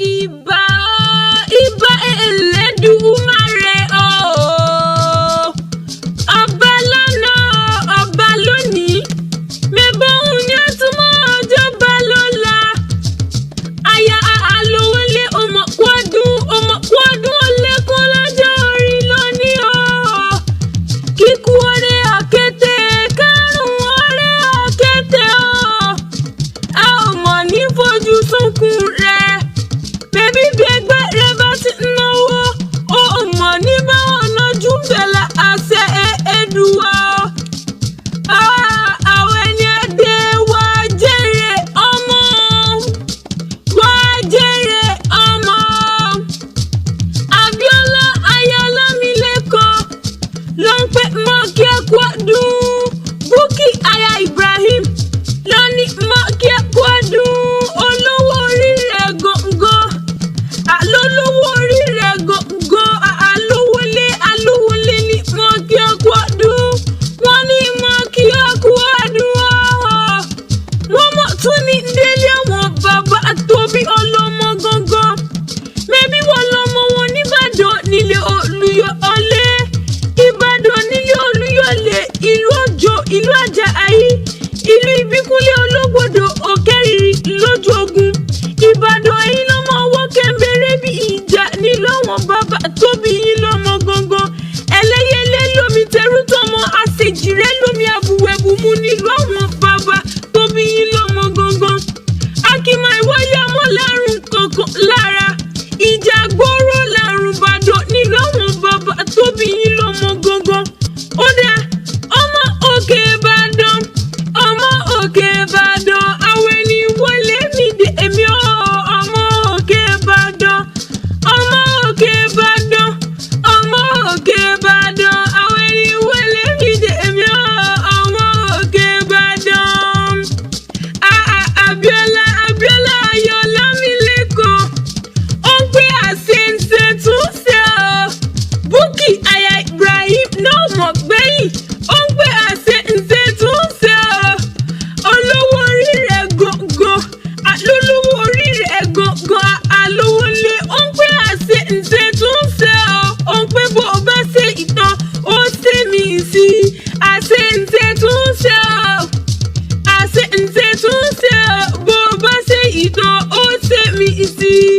Ìbà ìbà Elédùmarè o. Ọba lánàá, ọba lónìí. Mẹ́bọ̀ òun ni a tún mọ́ ọjọ́ bá lọ́la. Aya àlówólé ọmọ kwọ́dún ọlẹ́kùn lọ́jọ́ orí lónìí o. Kíkú ọ̀rẹ́ àkété, kárùn-ún ọ̀rẹ́ àkété o. A ò mọ̀ ní fojú sunkún rẹ̀. Bébí bí ẹgbẹ́ rẹ̀ bá ti náwó, o ò mọ̀ ní báwọn nájú bẹ̀lẹ̀ àṣẹ Èdùà o. Àwọn ẹni ẹdẹ wá jèrè ọmọ. Wá jèrè ọmọ. Abíọ́lá Ayálámilékan ló ń pè mọ́ kí ẹ kú ọdún. Bukky aya Ibrahim ló ní mọ́ kí ẹ kú ọdún. Olówó orí rẹ̀ gọ̀ǹgọ̀. Àlólówó orí rẹ̀ gọ̀ǹgọ̀. Àlówólé ní mọ́ kí ẹ kú ọdún. Wọ́n ní mọ́ kí ẹ kú ọdún o. Wọ́n mọ̀ tún ní délé àwọn bàbá tóbi ọlọ́mọ gangan. Mẹ́bí wọ́n lọ́mọ wọn nìbàdàn nílé Olúyọ̀lé. Ìbàdàn nílé Olúyọ̀lé, ìlú Òjó, ìlú Àjàyí, ìlú Ìbíkúnlé Ológbòdò, Òkèrìrì lójú ogun. Ìbàdàn ẹ̀yin lọ́mọ ọwọ́ kẹ́ńbẹ́rẹ́ bí ìjà nílò àwọn bàbá tóbi yín lọ́mọ gangan. Ẹlẹ́yẹlé lómi tẹrú tọmọ, àṣejìrẹ́ lómi àbúwẹ̀bùmú nílò àwọn bàbá tóbi yín lọ́mọ gangan. Akímọ̀ ìwáyé ọmọ lárùn kankan lára. Ìjà gbòòrò lárùn Ìbàdàn nílò àwọn bàbá tóbi yín lọ́mọ gangan. Ó dá ọmọ òkè Ìbàdàn, ọmọ òkè Ìbàdàn, àwọn ẹni wọlé mi dé èmi ò ọmọ òkè Ìbàdàn, ọmọ òkè Ìbàdàn, ọmọ òkè Ìbàdàn, àwọn ẹni wọlé mi dé èmi ò ọmọ òkè Ìbàdàn. Abíọ́lá Ayálámilékan ó ń pé àṣẹ tún ṣe o. Bukky aya Ibrahim náà mọ̀ gbẹ̀yìn ó ń pé àṣẹ tún ṣe o. Olówó orí rẹ̀ gọ̀ǹgọ̀, àlólówó orí rẹ̀ gọ̀ǹgọ̀, àlówólé ó ń pé àṣẹ tún ṣe o. Ó ń pé bó o bá ṣe ìtàn ó ṣe mí sí i. Àṣẹ tún ṣe o. Àṣẹ tún ṣe o. Bó o bá ṣe ìtàn ó ṣe mí sí i.